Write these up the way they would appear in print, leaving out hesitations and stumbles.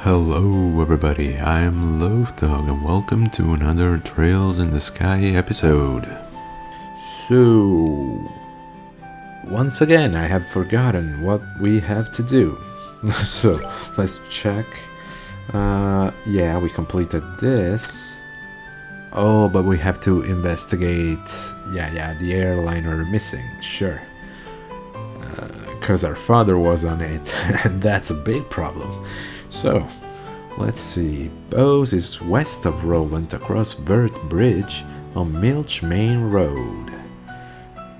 Hello everybody, I am Lovedog and welcome to another Trails in the Sky episode. So, once again I have forgotten what we have to do. So, let's check. Yeah, we completed this. Oh, but we have to investigate, the airliner missing, sure. Because our father was on it, and that's a big problem. So, let's see. Bose is west of Roland across Vert Bridge on Milch Main Road.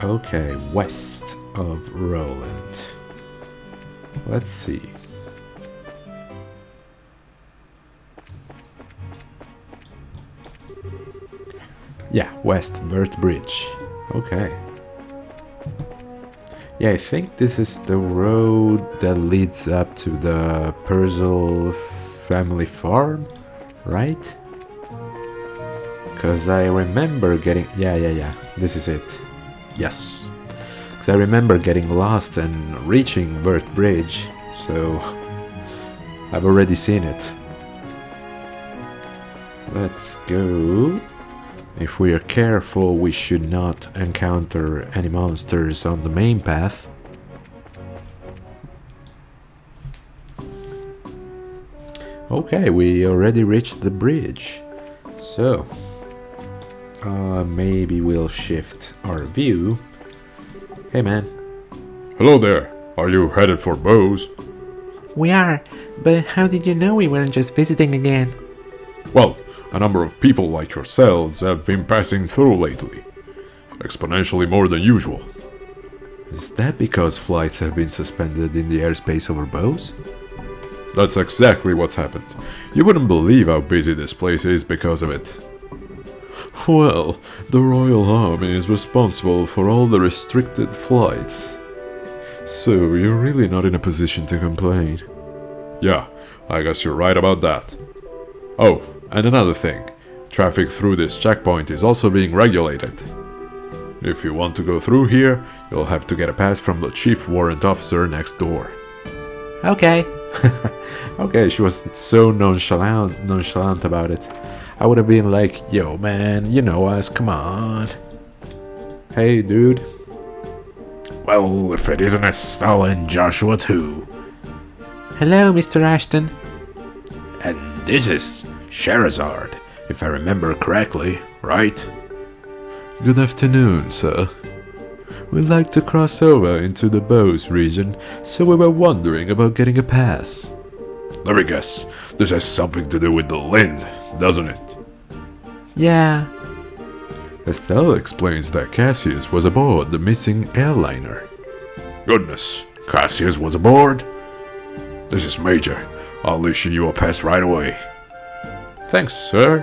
Okay, west of Roland. Let's see. Yeah, west Vert Bridge. Okay. Yeah, I think this is the road that leads up to the Purcell family farm, right? Because I remember getting... Yeah, this is it. Yes. Because I remember getting lost and reaching Vert Bridge, so I've already seen it. Let's go. If we are careful, we should not encounter any monsters on the main path. Okay, we already reached the bridge. So, maybe we'll shift our view. Hey man. Hello there. Are you headed for Bose? We are, but how did you know we weren't just visiting again? Well, a number of people like yourselves have been passing through lately. Exponentially more than usual. Is that because flights have been suspended in the airspace over Bose? That's exactly what's happened. You wouldn't believe how busy this place is because of it. Well, the Royal Army is responsible for all the restricted flights. So you're really not in a position to complain. Yeah, I guess you're right about that. Oh, and another thing. Traffic through this checkpoint is also being regulated. If you want to go through here, you'll have to get a pass from the chief warrant officer next door. Okay. Okay, she was so nonchalant about it. I would have been like, yo man, you know us, come on. Hey dude. Well, if it isn't Estelle and Joshua too. Hello, Mr. Ashton. And this is Sherazard, if I remember correctly, right? Good afternoon, sir. We'd like to cross over into the Bose region, so we were wondering about getting a pass. Let me guess, this has something to do with the Lind, doesn't it? Yeah. Estelle explains that Cassius was aboard the missing airliner. Goodness, Cassius was aboard? This is major. I'll issue you a pass right away. Thanks, sir.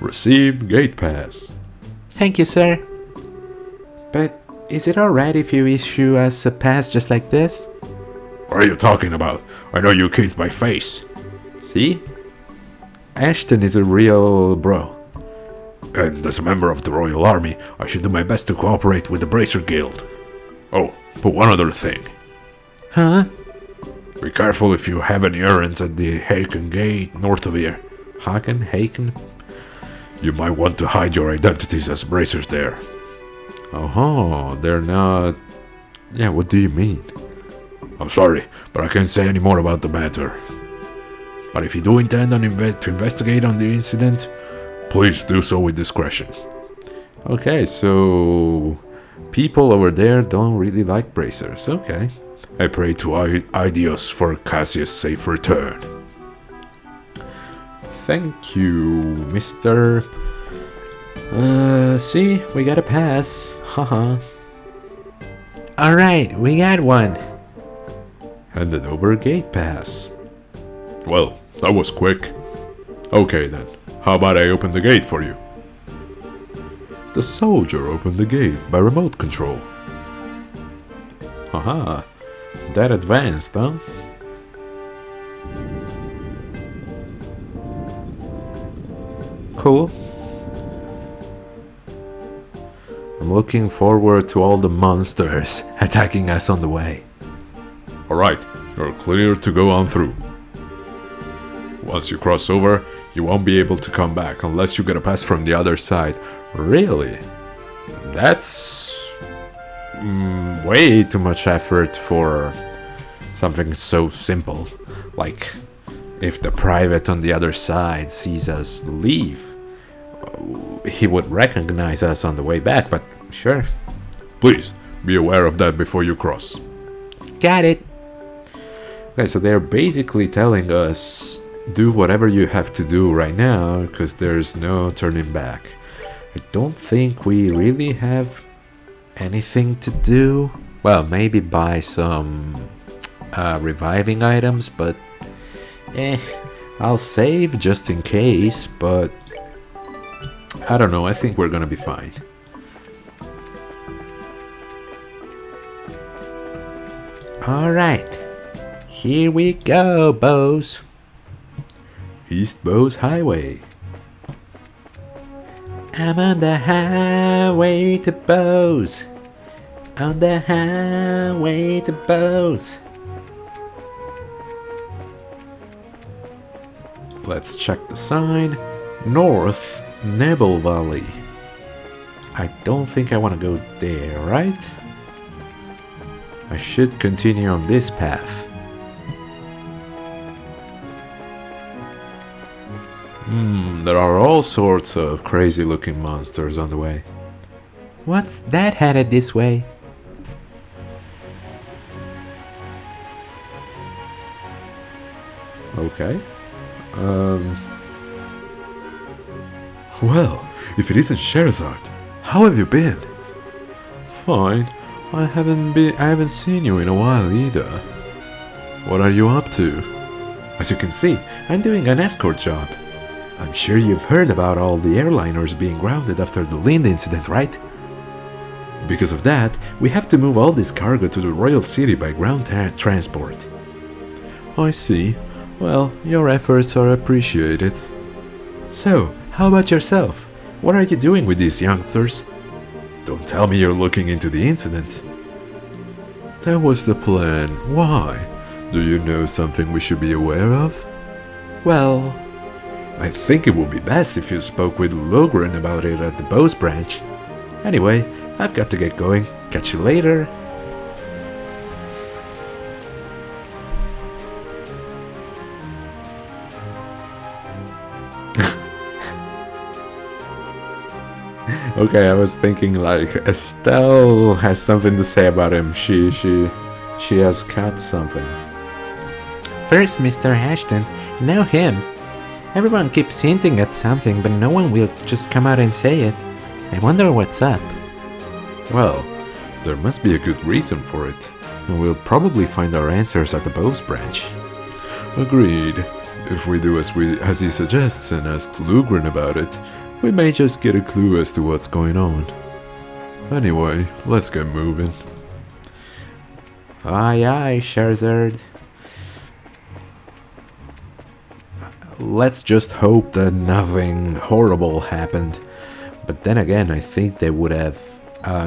Received gate pass. Thank you, sir. But is it alright if you issue us a pass just like this? What are you talking about? I know you kids by face. See? Ashton is a real bro. And as a member of the Royal Army, I should do my best to cooperate with the Bracer Guild. Oh, but one other thing. Huh? Be careful if you have any errands at the Haken Gate north of here. Haken? You might want to hide your identities as bracers there. Oh, they're not... Yeah, what do you mean? I'm sorry, but I can't say any more about the matter. But if you do intend on to investigate on the incident, please do so with discretion. Okay, so... people over there don't really like bracers, okay. I pray to Idios for Cassius' safe return. Thank you, Mr. See, we got a pass. Haha. Alright, we got one. Handed over a gate pass. Well, that was quick. Okay then, how about I open the gate for you? The soldier opened the gate by remote control. Haha. That advanced, huh? Cool. I'm looking forward to all the monsters attacking us on the way. Alright, you're clear to go on through. Once you cross over, you won't be able to come back unless you get a pass from the other side. Really? That's way too much effort for something so simple. Like, if the private on the other side sees us leave, he would recognize us on the way back, but sure. Please, be aware of that before you cross. Got it. Okay, so they're basically telling us, do whatever you have to do right now, because there's no turning back. I don't think we really have anything to do. Well, maybe buy some reviving items, but I'll save just in case, but I don't know, I think we're gonna be fine. Alright. Here we go, Bose. East Bose Highway. I'm on the highway to Bose. On the highway to Bose. Let's check the sign. North Nebel Valley. I don't think I want to go there, right? I should continue on this path. There are all sorts of crazy looking monsters on the way. What's that headed this way? Okay. Well, if it isn't Sherazard, how have you been? Fine. I haven't seen you in a while either. What are you up to? As you can see, I'm doing an escort job. I'm sure you've heard about all the airliners being grounded after the Lind incident, right? Because of that, we have to move all this cargo to the Royal City by ground transport. I see. Well, your efforts are appreciated. So, how about yourself? What are you doing with these youngsters? Don't tell me you're looking into the incident. That was the plan. Why? Do you know something we should be aware of? Well, I think it would be best if you spoke with Logren about it at the Bose branch. Anyway, I've got to get going. Catch you later. Okay, I was thinking like Estelle has something to say about him. She has caught something. First Mr. Ashton, now him. Everyone keeps hinting at something, but no one will just come out and say it. I wonder what's up. Well, there must be a good reason for it, and we'll probably find our answers at the Bose branch. Agreed. If we do as he suggests and ask Lugren about it, we may just get a clue as to what's going on. Anyway, let's get moving. Aye aye, Sherazard. Let's just hope that nothing horrible happened. But then again, I think they would have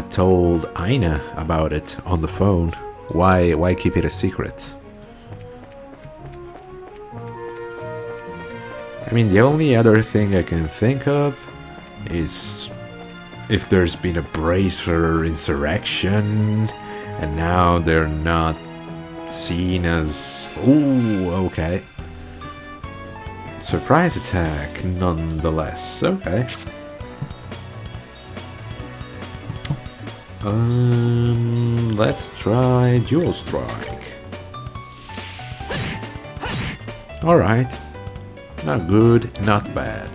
told Aina about it on the phone. Why keep it a secret? I mean, the only other thing I can think of is if there's been a bracer insurrection and now they're not seen as... Ooh, okay. Surprise attack, nonetheless. Okay. Let's try dual strike. Alright. Not good, not bad.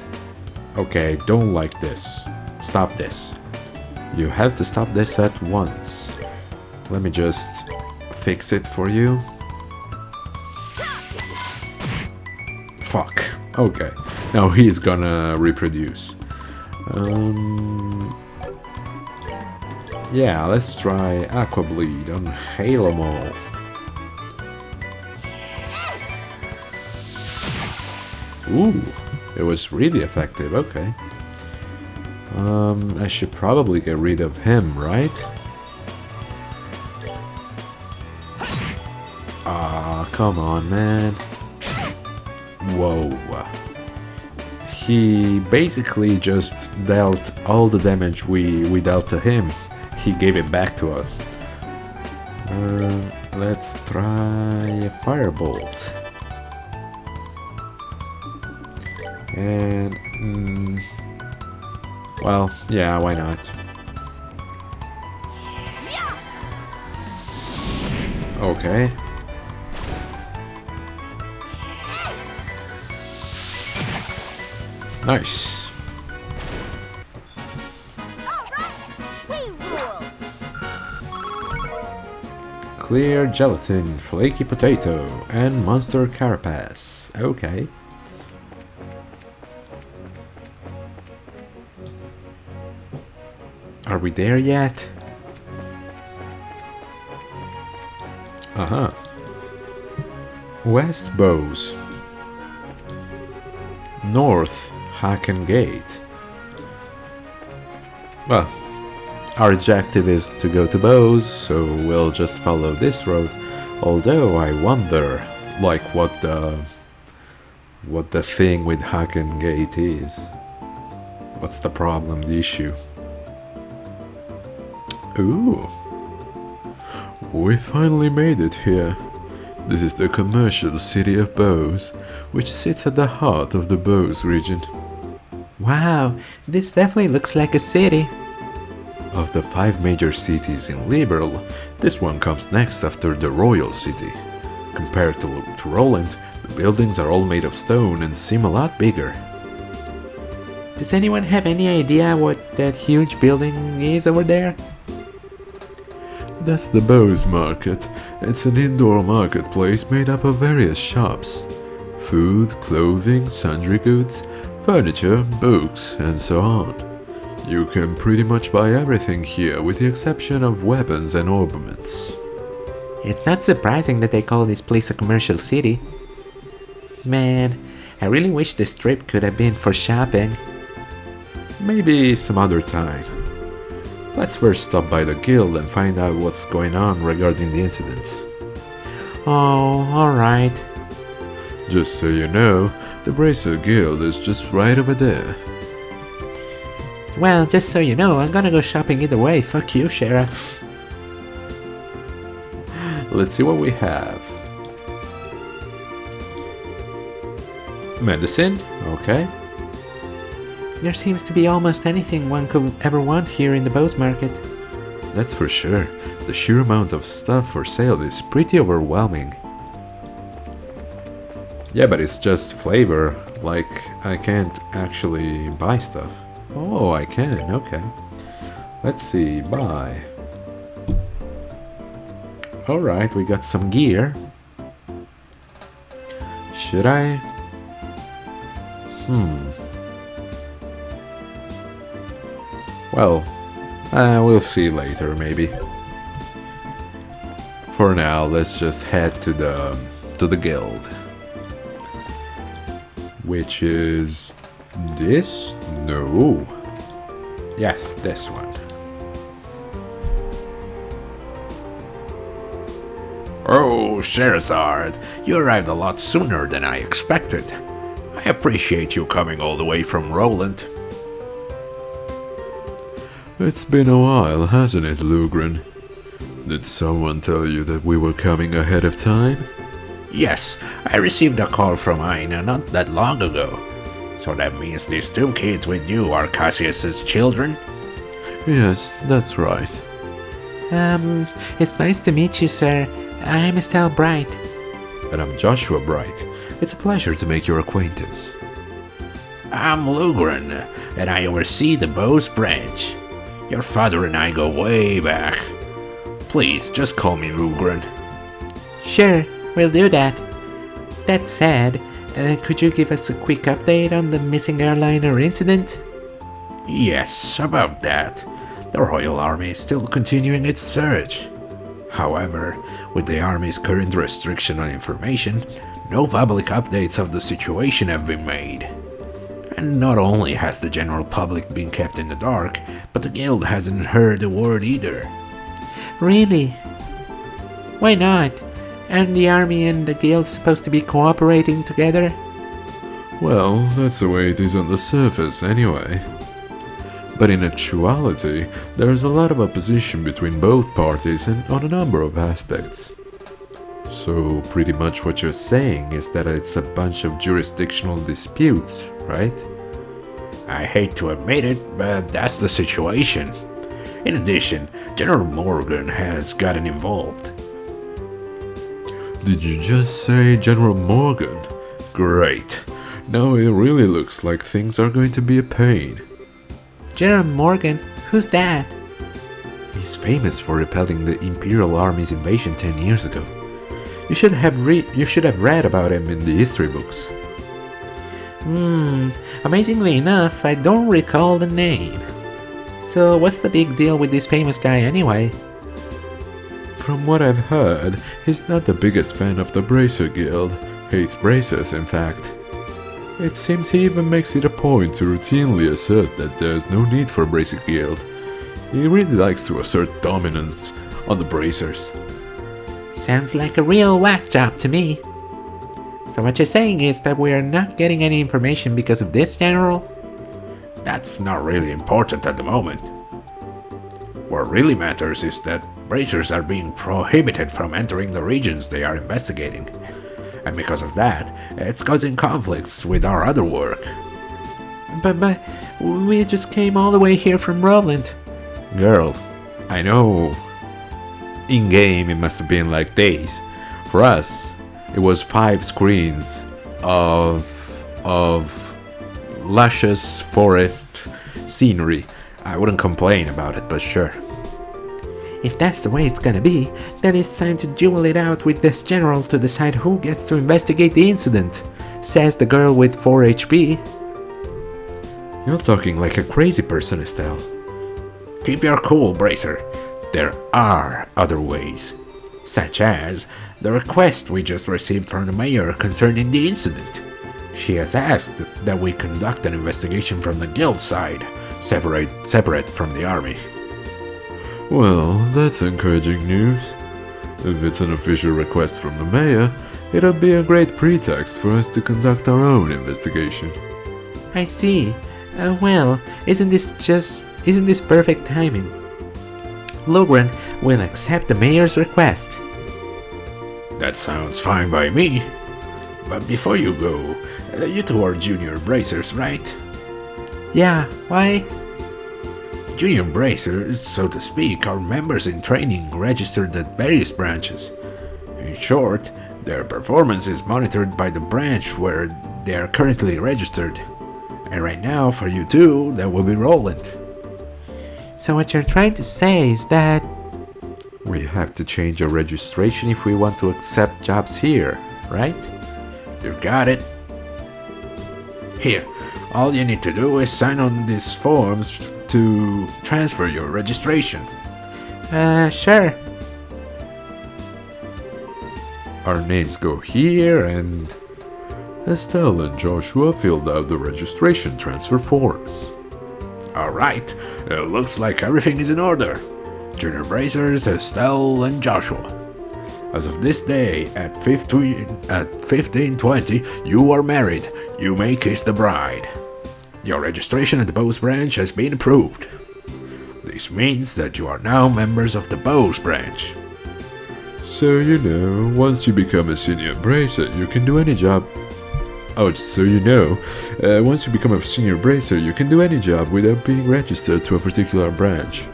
Okay, don't like this. Stop this. You have to stop this at once. Let me just fix it for you. Fuck. Okay. Now he's gonna reproduce. Yeah, let's try Aqua Bleed on Halamol. Ooh, it was really effective, okay. I should probably get rid of him, right? Ah, come on, man. Whoa. He basically just dealt all the damage we dealt to him. He gave it back to us. Let's try a firebolt. And well, yeah, why not? Okay. Nice. Clear gelatin, flaky potato, and monster carapace. Okay. Are we there yet? Uh-huh. West Bows. North Hacken Gate. Well, our objective is to go to Bows, so we'll just follow this road. Although I wonder, like, what the thing with Hacken Gate is. What's the problem, the issue? Ooh. We finally made it here. This is the commercial city of Bows, which sits at the heart of the Bows region. Wow, this definitely looks like a city. Of the 5 major cities in Liberal, this one comes next after the Royal City. Compared to Roland, the buildings are all made of stone and seem a lot bigger. Does anyone have any idea what that huge building is over there? That's the Bows Market. It's an indoor marketplace made up of various shops. Food, clothing, sundry goods, furniture, books, and so on. You can pretty much buy everything here with the exception of weapons and ornaments. It's not surprising that they call this place a commercial city. Man, I really wish this trip could have been for shopping. Maybe some other time. Let's first stop by the guild and find out what's going on regarding the incident. Oh, alright. Just so you know, the Bracer Guild is just right over there. Well, just so you know, I'm gonna go shopping either way. Fuck you, Sheriff. Let's see what we have. Medicine, okay. There seems to be almost anything one could ever want here in the Bows Market. That's for sure. The sheer amount of stuff for sale is pretty overwhelming. Yeah, but it's just flavor. Like, I can't actually buy stuff. Oh, I can, okay. Let's see, buy. Alright, we got some gear. Should I? Well, we'll see later, maybe. For now, let's just head to the guild. Which is this? No. Yes, this one. Oh, Sherazard, you arrived a lot sooner than I expected. I appreciate you coming all the way from Roland. It's been a while, hasn't it, Lugren? Did someone tell you that we were coming ahead of time? Yes, I received a call from Aina not that long ago. So that means these 2 kids with you are Cassius's children? Yes, that's right. It's nice to meet you, sir. I'm Estelle Bright. And I'm Joshua Bright. It's a pleasure to make your acquaintance. I'm Lugren, and I oversee the Bows branch. Your father and I go way back. Please, just call me Lugren. Sure, we'll do that. That said, could you give us a quick update on the missing airliner incident? Yes, about that. The Royal Army is still continuing its search. However, with the Army's current restriction on information, no public updates of the situation have been made. And not only has the general public been kept in the dark, but the Guild hasn't heard a word either. Really? Why not? Aren't the Army and the Guild supposed to be cooperating together? Well, that's the way it is on the surface anyway. But in actuality, there's a lot of opposition between both parties and on a number of aspects. So pretty much what you're saying is that it's a bunch of jurisdictional disputes, right? I hate to admit it, but that's the situation. In addition, General Morgan has gotten involved. Did you just say General Morgan? Great. Now it really looks like things are going to be a pain. General Morgan, who's that? He's famous for repelling the Imperial Army's invasion 10 years ago. You should have read about him in the history books. Amazingly enough, I don't recall the name. So what's the big deal with this famous guy anyway? From what I've heard, he's not the biggest fan of the Bracer Guild. Hates bracers, in fact. It seems he even makes it a point to routinely assert that there's no need for a Bracer Guild. He really likes to assert dominance on the bracers. Sounds like a real whack job to me. So what you're saying is that we're not getting any information because of this, General? That's not really important at the moment. What really matters is that bracers are being prohibited from entering the regions they are investigating. And because of that, it's causing conflicts with our other work. But we just came all the way here from Roland. Girl, I know in-game it must have been like days. For us, it was 5 screens of luscious forest scenery. I wouldn't complain about it, but sure. If that's the way it's gonna be, then it's time to duel it out with this general to decide who gets to investigate the incident, says the girl with 4 HP. You're talking like a crazy person, Estelle. Keep your cool, Bracer. There are other ways, such as the request we just received from the mayor concerning the incident. She has asked that we conduct an investigation from the guild side, separate from the army. Well, that's encouraging news. If it's an official request from the mayor, it'll be a great pretext for us to conduct our own investigation. I see. Well, isn't this perfect timing? Logren will accept the mayor's request. That sounds fine by me. But before you go, you two are junior bracers, right? Yeah, why? Junior bracers, so to speak, are members in training registered at various branches. In short, their performance is monitored by the branch where they are currently registered. And right now, for you two, that will be Roland. So what you're trying to say is that we have to change our registration if we want to accept jobs here, right? You got it. Here, all you need to do is sign on these forms to transfer your registration. Sure. Our names go here and Estelle and Joshua filled out the registration transfer forms. Alright, it looks like everything is in order. Junior Bracers, Estelle and Joshua. As of this day, at 15:20, you are married. You may kiss the bride. Your registration at the Bows branch has been approved. This means that you are now members of the Bows branch. So once you become a senior bracer, you can do any job. Once you become a senior bracer, you can do any job without being registered to a particular branch.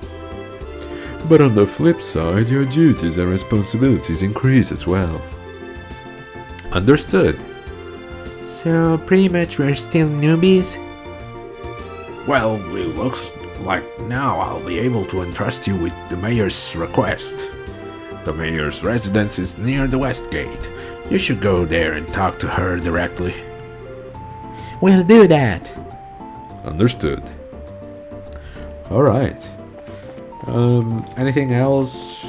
But on the flip side, your duties and responsibilities increase as well. understood. So pretty much we're still newbies? Well, it looks like now I'll be able to entrust you with the mayor's request. The mayor's residence is near the west gate. You should go there and talk to her directly. We'll do that. Understood. Alright. Anything else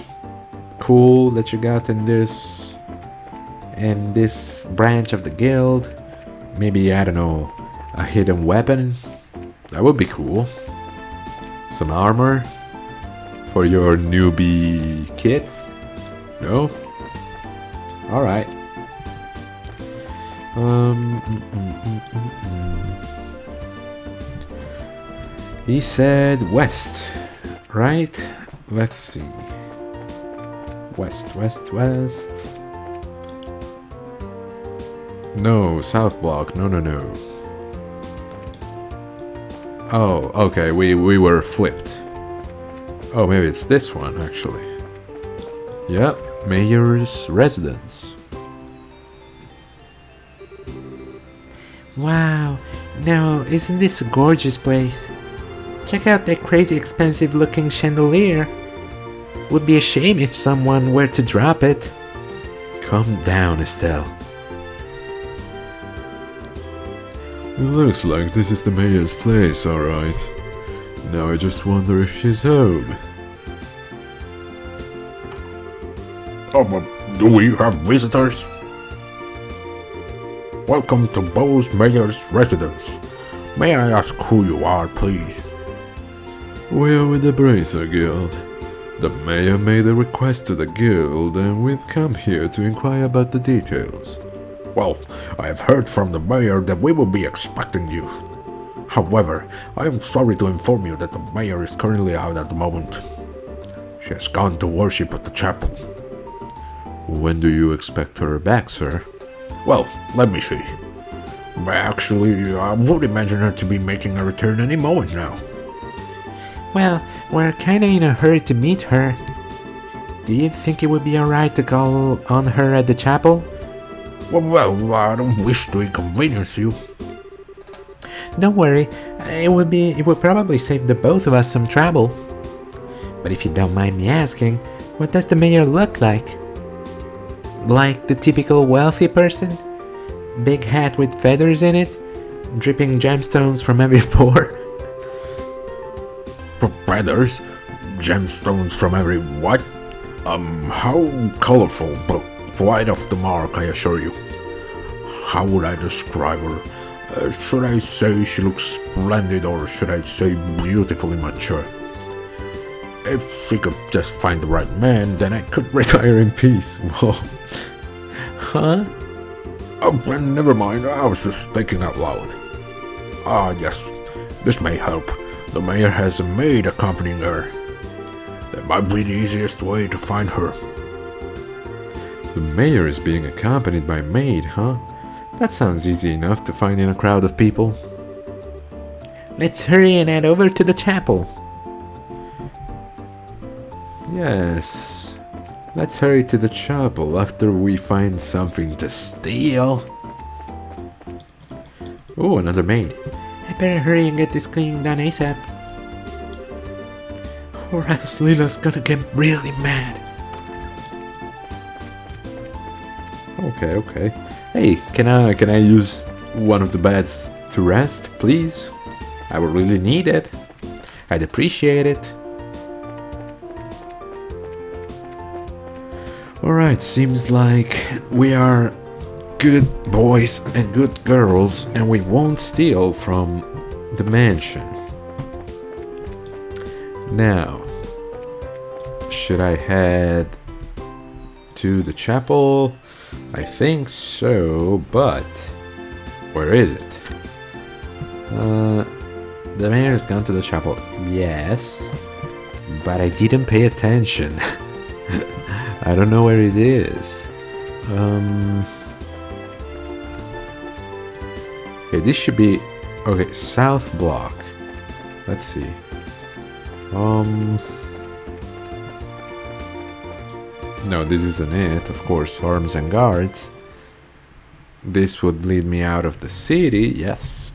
cool that you got in this branch of the guild? Maybe, I don't know, a hidden weapon? That would be cool. Some armor for your newbie kits? No? Alright. Um, mm, mm, mm, mm, mm. He said west, right? Let's see. West, west, west. No, south block. No, no, no. Oh, okay. We were flipped. Oh, maybe it's this one actually. Yep, mayor's residence. Wow, now isn't this a gorgeous place? Check out that crazy expensive looking chandelier. Would be a shame if someone were to drop it. Calm down, Estelle. It looks like this is the mayor's place, alright. Now I just wonder if she's home. Do we have visitors? Welcome to Bo's Mayor's residence. May I ask who you are, please? We are with the Bracer Guild. The mayor made a request to the guild and we've come here to inquire about the details. Well, I have heard from the mayor that we will be expecting you. However, I am sorry to inform you that the mayor is currently out at the moment. She has gone to worship at the chapel. When do you expect her back, sir? Well, let me see. Actually, I would imagine her to be making a return any moment now. Well, we're kinda in a hurry to meet her. Do you think it would be alright to call on her at the chapel? Well, I don't wish to inconvenience you. Don't worry, it would probably save the both of us some trouble. But if you don't mind me asking, what does the mayor look like? Like the typical wealthy person? Big hat with feathers in it? Dripping gemstones from every pore? Feathers? Gemstones from every what? How colorful, but wide off the mark, I assure you. How would I describe her? Should I say she looks splendid, or should I say beautifully mature? If she could just find the right man, then I could retire in peace. Whoa. Huh? Oh, well, never mind, I was just thinking out loud. Ah, yes, this may help. The mayor has a maid accompanying her. That might be the easiest way to find her. The mayor is being accompanied by a maid, huh? That sounds easy enough to find in a crowd of people. Let's hurry and head over to the chapel. Yes. Let's hurry to the chapel after we find something to steal. Oh, another maid. I better hurry and get this cleaning done ASAP. Or else Lila's gonna get really mad. Okay, okay. Hey, can I use one of the beds to rest, please? I would really need it. I'd appreciate it. Alright, seems like we are good boys and good girls and we won't steal from the mansion. Now, should I head to the chapel? I think so, but where is it? The mayor's gone to the chapel. Yes, but I didn't pay attention. I don't know where it is. Okay, this should be okay. South block. Let's see. No, this isn't it. Of course, arms and guards. This would lead me out of the city. Yes.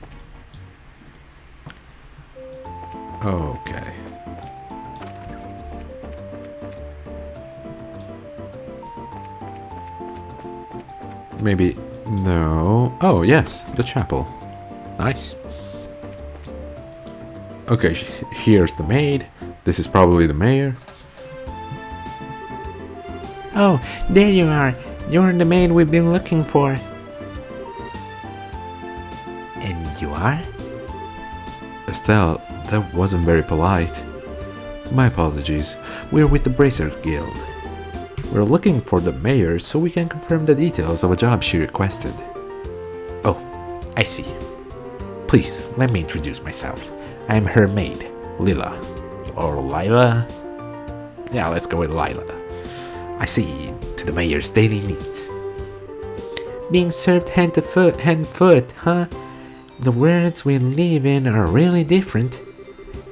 Okay. Maybe no. Oh, yes, the chapel. Nice. Okay, here's the maid. This is probably the mayor. Oh, there you are. You're the maid we've been looking for. And you are? Estelle, that wasn't very polite. My apologies. We're with the Bracer Guild. We're looking for the mayor so we can confirm the details of a job she requested. I see. Please, let me introduce myself. I'm her maid, Lila. Or Lila? Yeah, let's go with Lila. I see. To the mayor's daily needs. Being served hand to foot, huh? The words we live in are really different.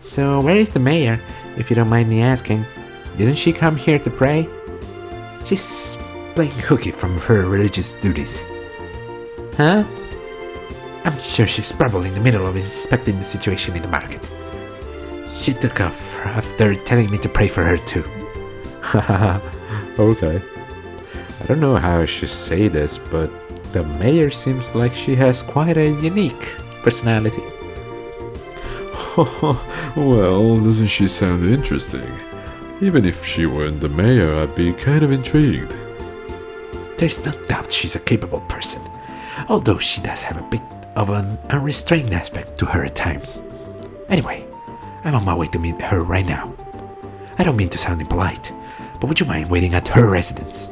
So, where is the mayor, if you don't mind me asking? Didn't she come here to pray? She's playing hooky from her religious duties. Huh? I'm sure she's probably in the middle of inspecting the situation in the market. She took off after telling me to pray for her too. Haha, okay. I don't know how I should say this, but the mayor seems like she has quite a unique personality. Well, doesn't she sound interesting? Even if she weren't the mayor, I'd be kind of intrigued. There's no doubt she's a capable person, although she does have a bit of an unrestrained aspect to her at times. Anyway, I'm on my way to meet her right now. I don't mean to sound impolite, but would you mind waiting at her residence?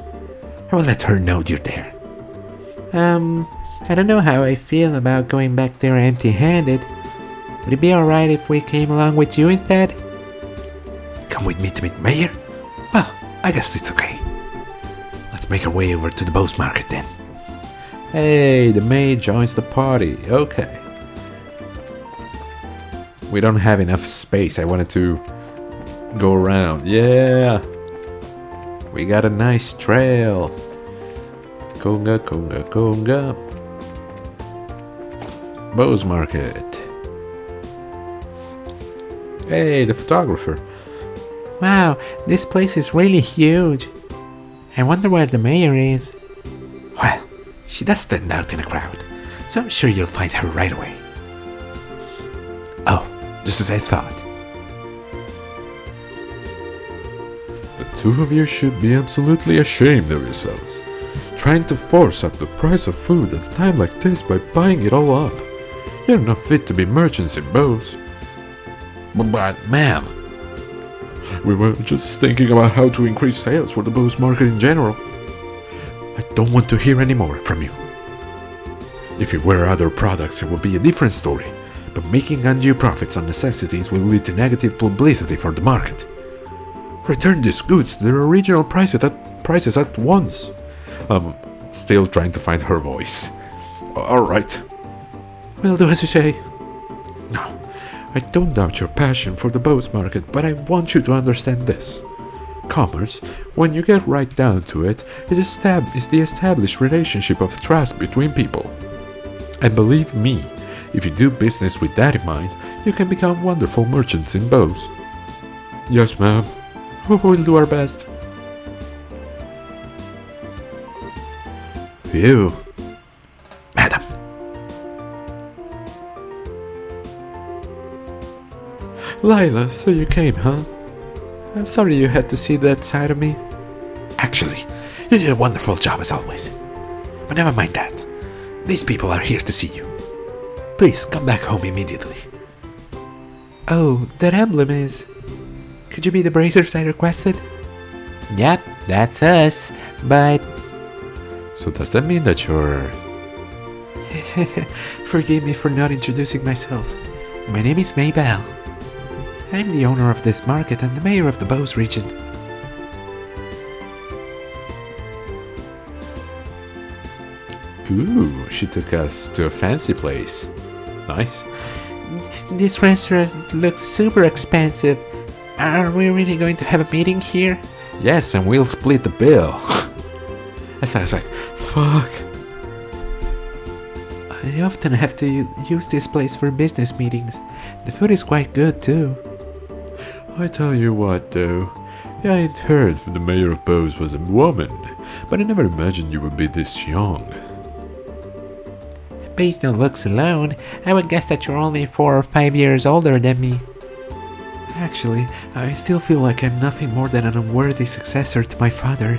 I will let her know you're there. I don't know how I feel about going back there empty-handed. Would it be alright if we came along with you instead? Come with me to meet the mayor? Well, I guess it's okay. Let's make our way over to the Bose Market then. Hey, the maid joins the party. Okay. We don't have enough space. I wanted to go around. Yeah. We got a nice trail. Conga, conga, conga. Bose Market. Hey, the photographer. Wow, this place is really huge. I wonder where the mayor is. Well, she does stand out in a crowd, so I'm sure you'll find her right away. Oh, just as I thought. The two of you should be absolutely ashamed of yourselves. Trying to force up the price of food at a time like this by buying it all up. You're not fit to be merchants in Bose. But ma'am, We were just thinking about how to increase sales for the Bose market in general. I don't want to hear any more from you. If you were other products, it would be a different story. But making undue profits on necessities will lead to negative publicity for the market. Return these goods to their original prices at once. Still trying to find her voice. Alright. We'll do as you say. No, I don't doubt your passion for the Bose market, but I want you to understand this. Commerce, when you get right down to it, is the established relationship of trust between people. And believe me, if you do business with that in mind, you can become wonderful merchants in Bose. Yes, ma'am. We'll do our best. You, madam. Lila, so you came, huh? I'm sorry you had to see that side of me. Actually, you did a wonderful job as always. But never mind that. These people are here to see you. Please come back home immediately. Oh, that emblem is... Could you be the bracers I requested? Yep, that's us. But So does that mean that you're... Forgive me for not introducing myself. My name is Maybell. I'm the owner of this market and the mayor of the Bose region. Ooh, she took us to a fancy place. Nice. This restaurant looks super expensive. Are we really going to have a meeting here? Yes, and we'll split the bill. I was like, fuck. I often have to use this place for business meetings. The food is quite good too. I tell you what, though. I'd heard the mayor of Bose was a woman, but I never imagined you would be this young. Based on looks alone, I would guess that you're only 4 or 5 years older than me. Actually, I still feel like I'm nothing more than an unworthy successor to my father.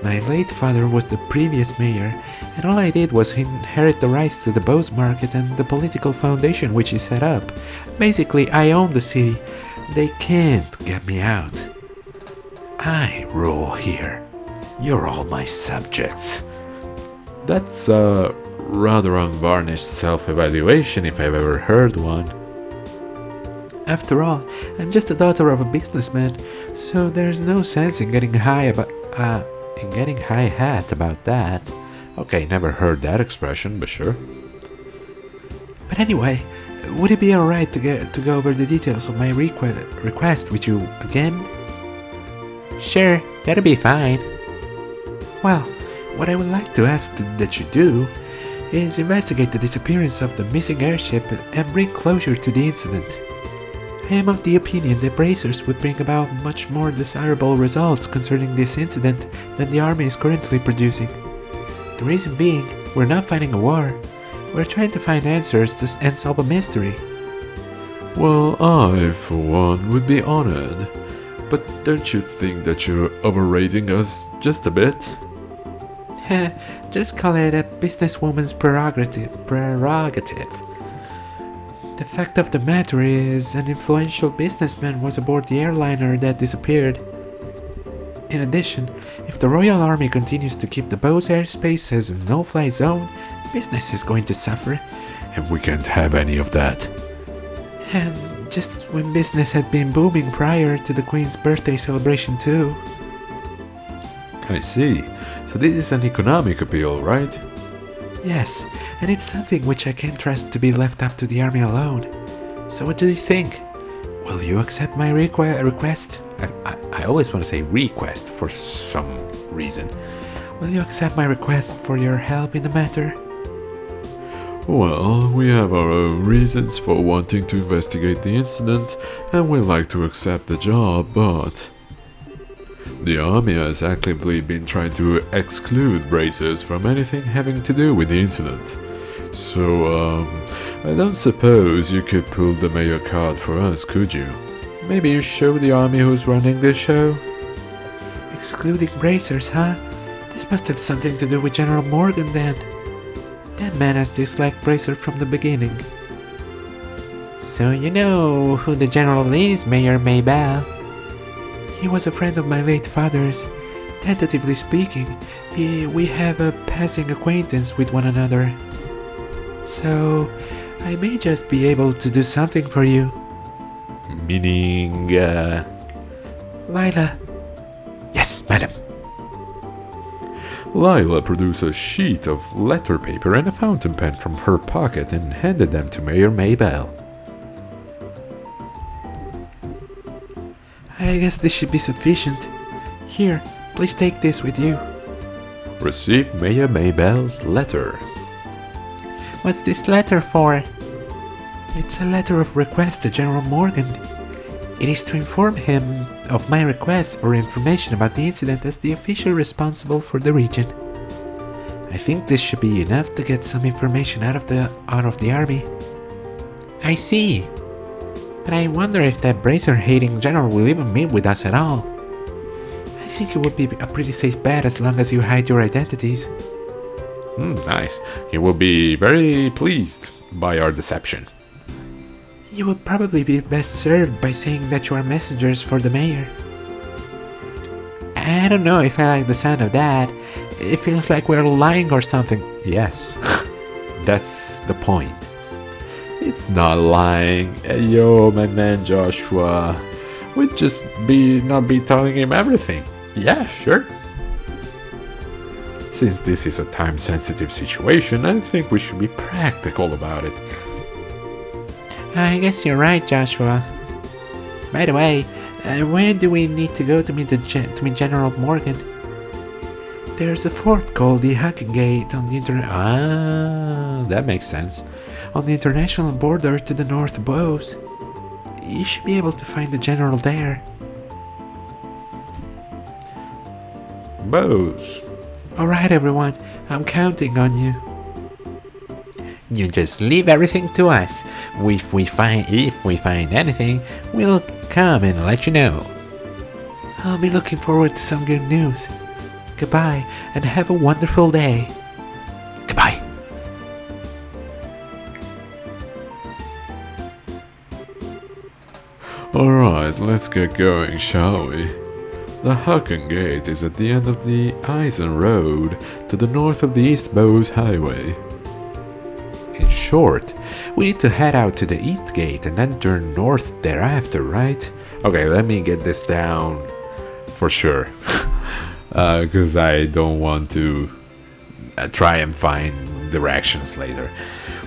My late father was the previous mayor, and all I did was inherit the rights to the Bose market and the political foundation which he set up. Basically, I own the city. They can't get me out. I rule here. You're all my subjects. That's, rather unvarnished self-evaluation if I've ever heard one. After all, I'm just the daughter of a businessman, so there's no sense in getting high hat about that. Okay, never heard that expression, but sure. But anyway, would it be alright to go over the details of my request with you again? Sure, that'll be fine. Well, what I would like to ask that you do is investigate the disappearance of the missing airship and bring closure to the incident. I am of the opinion that bracers would bring about much more desirable results concerning this incident than the army is currently producing. The reason being, we're not fighting a war. We're trying to find answers and solve a mystery. Well, I, for one, would be honored. But don't you think that you're overrating us just a bit? Just call it a businesswoman's prerogative. The fact of the matter is, an influential businessman was aboard the airliner that disappeared. In addition, if the Royal Army continues to keep the Bose airspace as a no-fly zone, business is going to suffer. And we can't have any of that. And just when business had been booming prior to the Queen's birthday celebration too. I see. So this is an economic appeal, right? Yes, and it's something which I can't trust to be left up to the army alone. So what do you think? Will you accept my request? I always want to say request for some reason. Will you accept my request for your help in the matter? Well, we have our own reasons for wanting to investigate the incident, and we'd like to accept the job, but the army has actively been trying to exclude bracers from anything having to do with the incident. So, I don't suppose you could pull the mayor card for us, could you? Maybe you show the army who's running this show? Excluding bracers, huh? This must have something to do with General Morgan then. That man has disliked Bracer from the beginning. So you know who the general is, Mayor Maybell? He was a friend of my late father's. Tentatively speaking, we have a passing acquaintance with one another. So, I may just be able to do something for you. Meaning, Lila. Yes, madam. Lila produced a sheet of letter paper and a fountain pen from her pocket and handed them to Mayor Maybell. I guess this should be sufficient. Here, please take this with you. Received Mayor Maybell's letter. What's this letter for? It's a letter of request to General Morgan. It is to inform him of my request for information about the incident as the official responsible for the region. I think this should be enough to get some information out of the army. I see. But I wonder if that bracer-hating general will even meet with us at all. I think it would be a pretty safe bet as long as you hide your identities. Nice. He will be very pleased by our deception. You would probably be best served by saying that you are messengers for the mayor. I don't know if I like the sound of that. It feels like we're lying or something. Yes, that's the point. It's not lying. Hey, yo, my man Joshua. We'd just not be telling him everything. Yeah, sure. Since this is a time-sensitive situation, I think we should be practical about it. I guess you're right, Joshua. By the way, where do we need to go to meet General Morgan? There's a fort called the Hacking Gate on the That makes sense. on the international border to the north of Bose. You should be able to find the general there. Bose. Alright everyone, I'm counting on you. You just leave everything to us. If we find anything, we'll come and let you know. I'll be looking forward to some good news. Goodbye, and have a wonderful day. Goodbye. Alright, let's get going, shall we? The Hacking Gate is at the end of the Eisen Road to the north of the East Bose Highway. short. We need to head out to the east gate and then turn north thereafter, right? Okay, let me get this down for sure. Because I don't want to try and find directions later.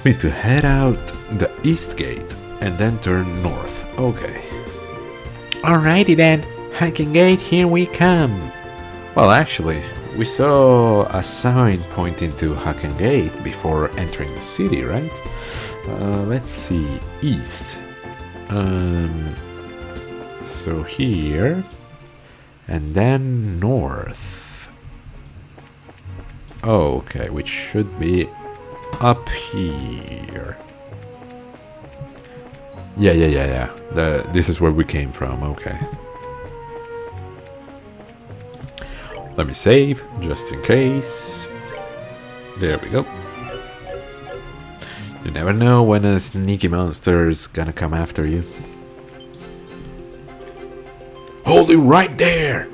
We need to head out the east gate and then turn north. Okay. Alrighty then. Hiking gate, here we come. Well, actually, we saw a sign pointing to Hacken Gate before entering the city, right? Let's see. East. So here. And then north. Oh, okay, which should be up here. Yeah. This is where we came from, okay. Let me save, just in case. There we go. You never know when a sneaky monster's gonna come after you. Hold it right there!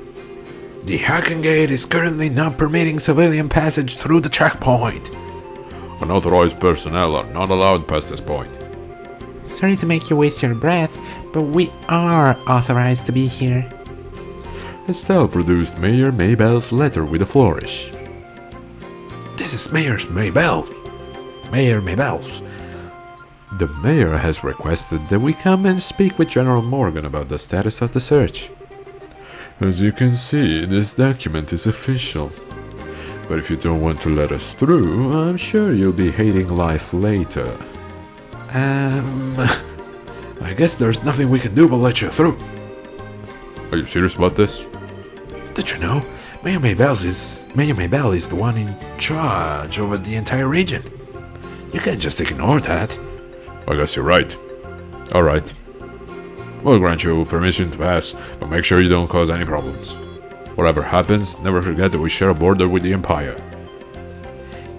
The Hacken Gate is currently not permitting civilian passage through the checkpoint. Unauthorized personnel are not allowed past this point. Sorry to make you waste your breath, but we are authorized to be here. Estelle produced Mayor Maybell's letter with a flourish. This is Mayor Maybell's. The mayor has requested that we come and speak with General Morgan about the status of the search. As you can see, this document is official. But if you don't want to let us through, I'm sure you'll be hating life later. I guess there's nothing we can do but let you through. Are you serious about this? Did you know? Mayor Maybell is the one in charge over the entire region. You can't just ignore that. I guess you're right. Alright. We'll grant you permission to pass, but make sure you don't cause any problems. Whatever happens, never forget that we share a border with the Empire.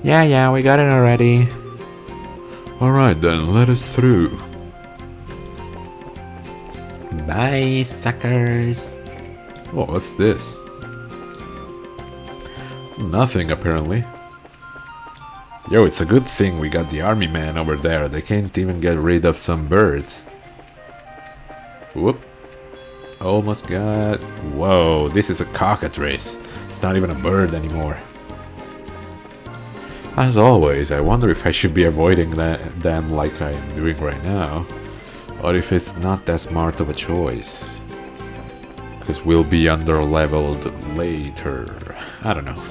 Yeah, we got it already. Alright then, let us through. Bye, suckers. Oh, what's this? Nothing, apparently. Yo, it's a good thing we got the army man over there. They can't even get rid of some birds. Whoop. Almost got... Whoa, this is a cockatrice. It's not even a bird anymore. As always, I wonder if I should be avoiding them like I am doing right now. Or if it's not that smart of a choice. Because we'll be under-leveled later. I don't know.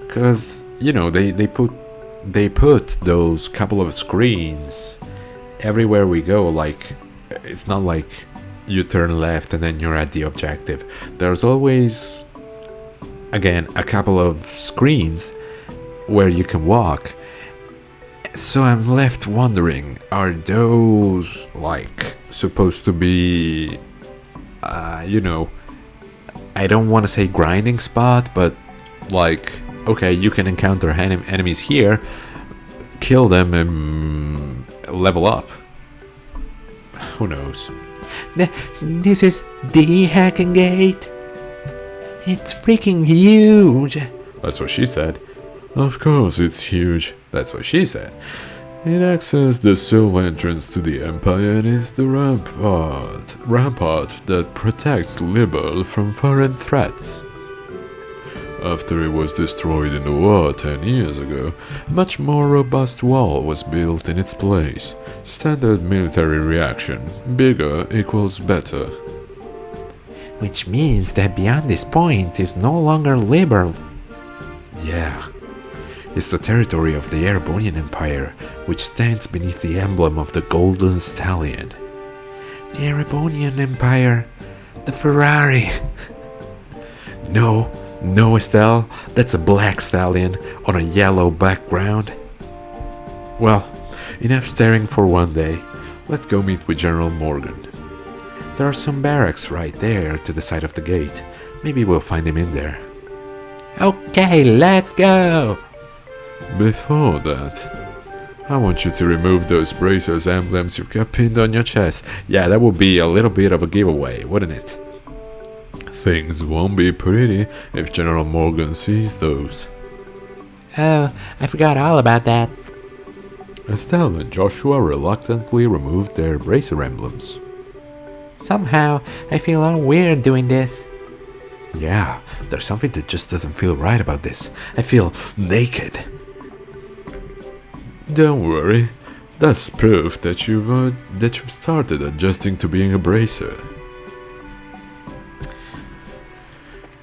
Because, you know, they put those couple of screens everywhere we go. Like, it's not like you turn left and then you're at the objective. There's always, again, a couple of screens where you can walk. So I'm left wondering, are those, like, supposed to be, you know, I don't want to say grinding spot, but, like, okay, you can encounter enemies here, kill them, and level up. Who knows? This is the Hacking Gate. It's freaking huge. That's what she said. Of course it's huge. That's what she said. It acts as the sole entrance to the Empire and is the rampart that protects Liberl from foreign threats. After it was destroyed in the war 10 years ago, a much more robust wall was built in its place. Standard military reaction. Bigger equals better. Which means that beyond this point is no longer Liberl. Yeah. It's the territory of the Erebonian Empire, which stands beneath the emblem of the Golden Stallion. The Erebonian Empire. The Ferrari. No, Estelle, that's a black stallion on a yellow background. Well, enough staring for one day. Let's go meet with General Morgan. There are some barracks right there to the side of the gate. Maybe we'll find him in there. Okay, let's go. Before that, I want you to remove those bracers emblems you've got pinned on your chest. Yeah, that would be a little bit of a giveaway, wouldn't it? Things won't be pretty if General Morgan sees those. Oh, I forgot all about that. Estelle and Joshua reluctantly removed their bracer emblems. Somehow, I feel all weird doing this. Yeah, there's something that just doesn't feel right about this. I feel naked. Don't worry, that's proof that you've started adjusting to being a bracer.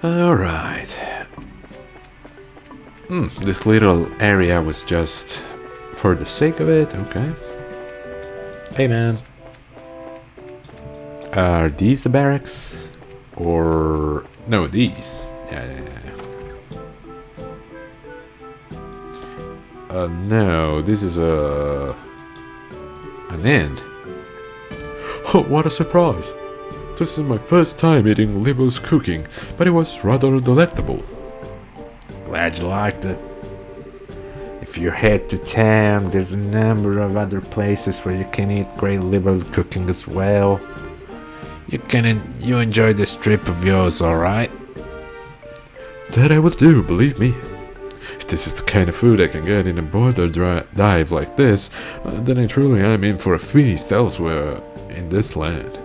Alright. This little area was just for the sake of it, okay. Hey man. Are these the barracks? Or... no, these. Yeah. No, this is an inn. Oh, what a surprise! This is my first time eating Libo's cooking, but it was rather delectable. Glad you liked it. If you head to town, there's a number of other places where you can eat great liberal cooking as well. You enjoy this trip of yours, alright? That I will do, believe me. If this is the kind of food I can get in a border dive like this, then I truly am in for a feast elsewhere in this land.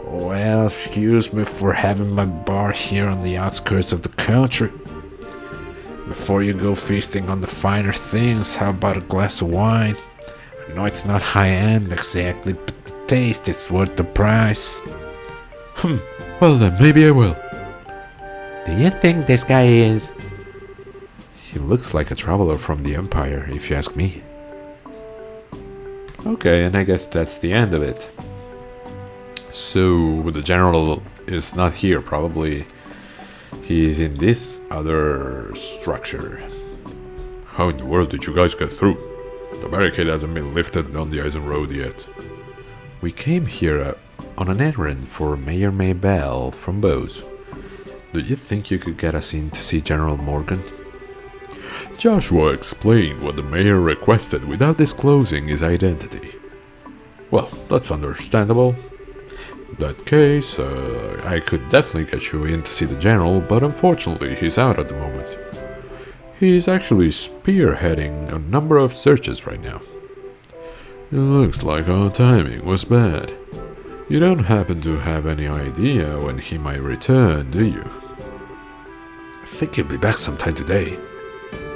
Well, excuse me for having my bar here on the outskirts of the country. Before you go feasting on the finer things, how about a glass of wine? I know it's not high-end exactly, but the taste is worth the price. Well then, maybe I will. Do you think this guy is? He looks like a traveler from the Empire, if you ask me. Okay, and I guess that's the end of it. So, the general is not here, probably. He's in this other structure. How in the world did you guys get through? The barricade hasn't been lifted on the Eisen Road yet. We came here on an errand for Mayor Maybell from Bose. Do you think you could get us in to see General Morgan? Joshua explained what the mayor requested without disclosing his identity. Well, that's understandable. In that case, I could definitely get you in to see the general, but unfortunately he's out at the moment. He's actually spearheading a number of searches right now. It looks like our timing was bad. You don't happen to have any idea when he might return, do you? I think he'll be back sometime today.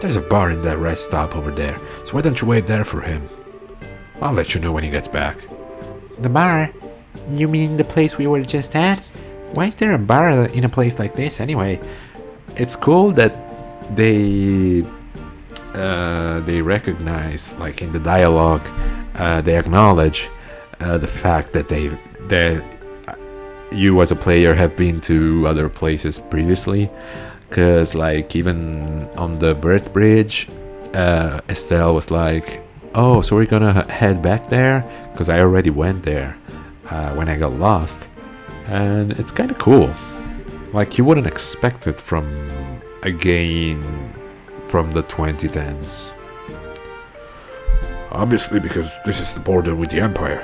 There's a bar in that rest stop over there, so why don't you wait there for him? I'll let you know when he gets back. The bar? You mean the place we were just at? Why is there a bar in a place like this anyway? It's cool that they recognize, like in the dialogue, they acknowledge the fact that you as a player have been to other places previously. Because, like, even on the Birth Bridge, Estelle was like, oh, so we're gonna head back there? Because I already went there when I got lost. And it's kind of cool. Like, you wouldn't expect it from a game from the 2010s. Obviously, because this is the border with the Empire.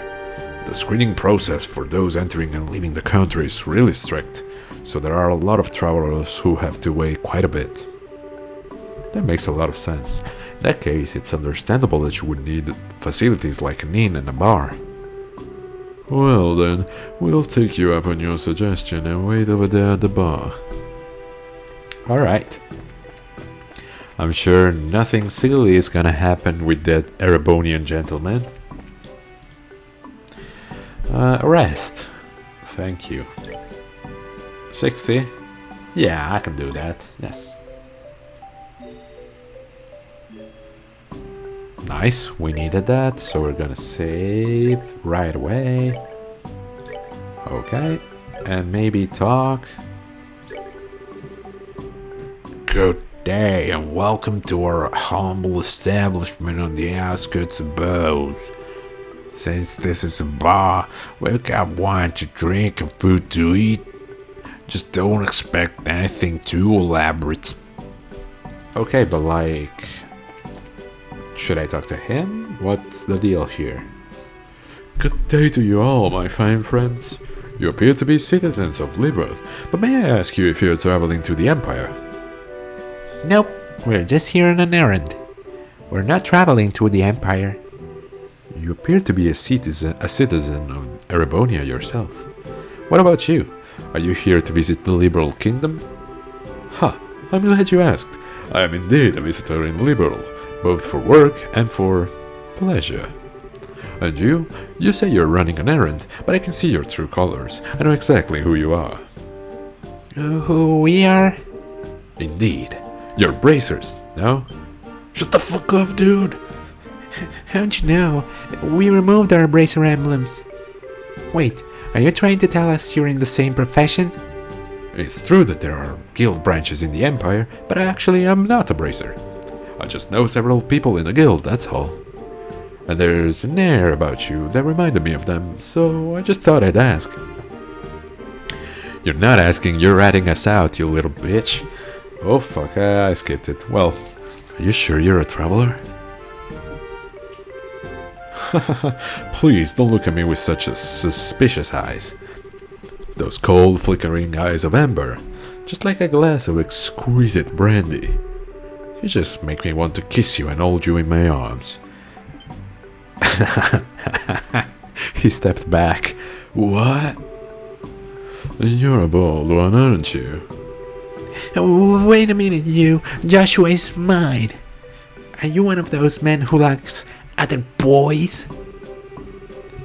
The screening process for those entering and leaving the country is really strict. So there are a lot of travelers who have to wait quite a bit. That makes a lot of sense. In that case, it's understandable that you would need facilities like an inn and a bar. Well then, we'll take you up on your suggestion and wait over there at the bar. Alright. I'm sure nothing silly is gonna happen with that Erebonian gentleman. Arrest. Thank you. 60? Yeah, I can do that. Yes. Nice, we needed that, so we're gonna save right away. Okay, and maybe talk. Good day, and welcome to our humble establishment on the outskirts of Bose. Since this is a bar, we've got wine to drink and food to eat. Just don't expect anything too elaborate. Okay, but like... should I talk to him? What's the deal here? Good day to you all, my fine friends. You appear to be citizens of Liberal, but may I ask you if you're traveling to the Empire? Nope, We're just here on an errand. We're not traveling to the Empire. You appear to be a citizen of Erebonia yourself. What about you? Are you here to visit the Liberal Kingdom? Ha, I'm glad you asked. I am indeed a visitor in Liberal, both for work and for pleasure. And you? You say you're running an errand, but I can see your true colors. I know exactly who you are. Who we are? Indeed. You're bracers, no? Shut the fuck up, dude! How'd you know? We removed our bracer emblems. Wait, are you trying to tell us you're in the same profession? It's true that there are guild branches in the Empire, but actually I'm not a bracer. I just know several people in the guild, that's all. And there's an air about you that reminded me of them, so I just thought I'd ask. You're not asking, you're ratting us out, you little bitch. Oh fuck, I skipped it. Well, are you sure you're a traveler? Please don't look at me with such a suspicious eyes. Those cold, flickering eyes of amber, just like a glass of exquisite brandy. You just make me want to kiss you and hold you in my arms. He stepped back. What? You're a bold one, aren't you? Wait a minute, you. Joshua is mine. Are you one of those men who likes other boys?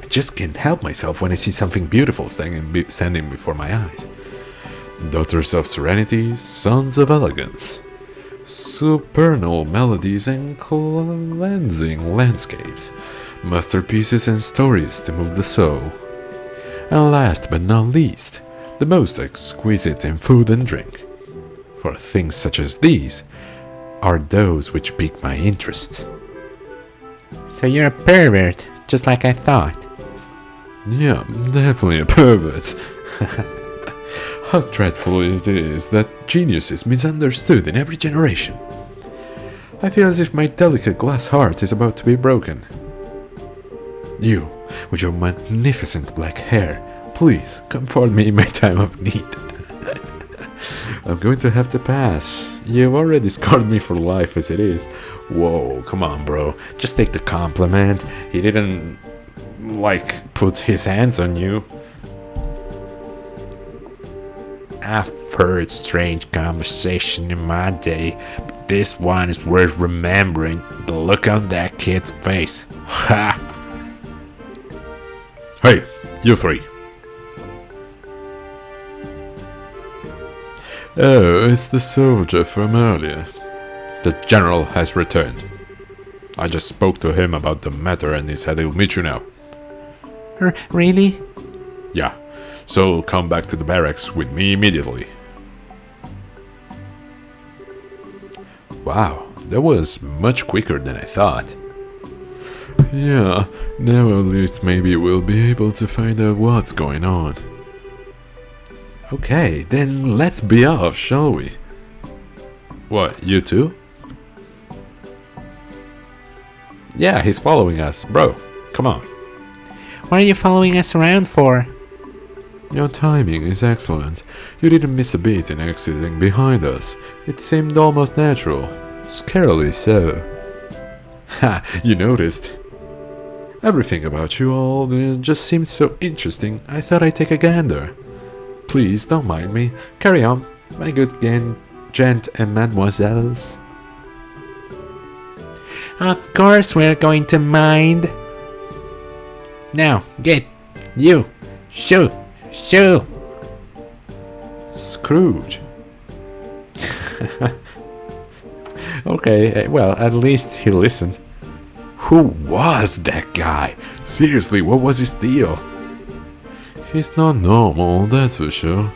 I just can't help myself when I see something beautiful standing before my eyes. Daughters of serenity, sons of elegance, supernal melodies and cleansing landscapes, masterpieces and stories to move the soul. And last but not least, the most exquisite in food and drink. For things such as these are those which pique my interest. So you're a pervert, just like I thought. Yeah, definitely a pervert. How dreadful it is that genius is misunderstood in every generation. I feel as if my delicate glass heart is about to be broken. You, with your magnificent black hair, please comfort me in my time of need. I'm going to have to pass. You've already scarred me for life as it is. Whoa, come on, bro. Just take the compliment. He didn't, put his hands on you. I've heard strange conversation in my day, but this one is worth remembering. The look on that kid's face. Ha! Hey, you three. Oh, it's the soldier from earlier. The general has returned. I just spoke to him about the matter and he said he'll meet you now. Really? Yeah, so come back to the barracks with me immediately. Wow, that was much quicker than I thought. Yeah, now at least maybe we'll be able to find out what's going on. Okay, then let's be off, shall we? What, you too? Yeah, he's following us. Bro, come on. What are you following us around for? Your timing is excellent. You didn't miss a beat in exiting behind us. It seemed almost natural. Scarily so. Ha, you noticed. Everything about you all just seemed so interesting, I thought I'd take a gander. Please don't mind me. Carry on, my good gent and mademoiselles. Of course we're going to mind. Now, get you. Shoo. Scrooge. Okay, well, at least he listened. Who was that guy? Seriously, what was his deal? He's not normal, that's for sure.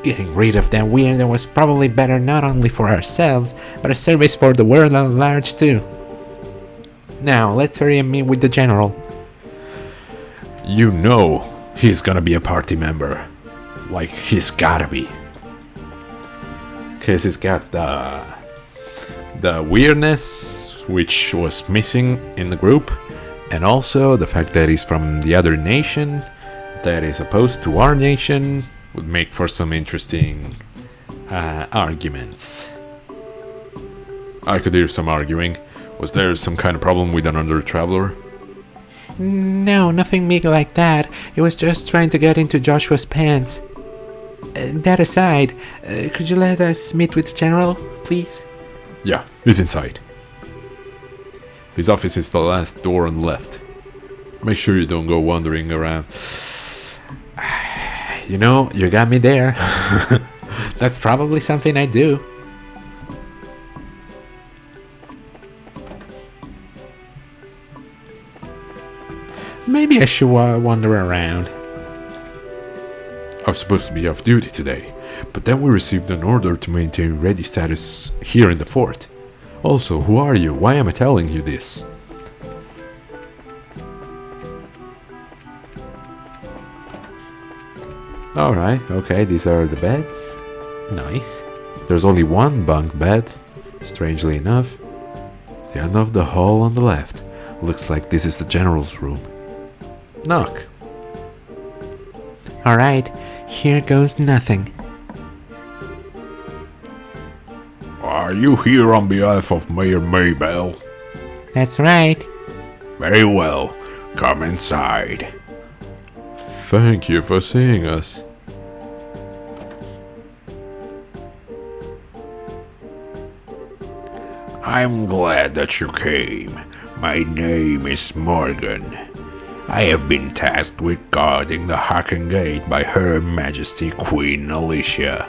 Getting rid of that weirdo was probably better not only for ourselves, but a service for the world at large too. Now, let's hurry and meet with the general. You know he's gonna be a party member. Like, he's gotta be. Cause he's got the weirdness which was missing in the group, and also the fact that he's from the other nation that is opposed to our nation would make for some interesting arguments. I could hear some arguing. Was there some kind of problem with another traveler? No, nothing big like that. It was just trying to get into Joshua's pants. That aside, could you let us meet with the General, please? Yeah, he's inside. His office is the last door on the left. Make sure you don't go wandering around. You know, you got me there. That's probably something I do. Maybe I should wander around. I was supposed to be off duty today, but then we received an order to maintain ready status here in the fort. Also, who are you? Why am I telling you this? Alright, okay, these are the beds. Nice. There's only one bunk bed, strangely enough. The end of the hall on the left. Looks like this is the general's room. Knock. Alright, here goes nothing. Are you here on behalf of Mayor Maybell? That's right. Very well. Come inside. Thank you for seeing us. I'm glad that you came. My name is Morgan. I have been tasked with guarding the Hacking Gate by Her Majesty Queen Alicia.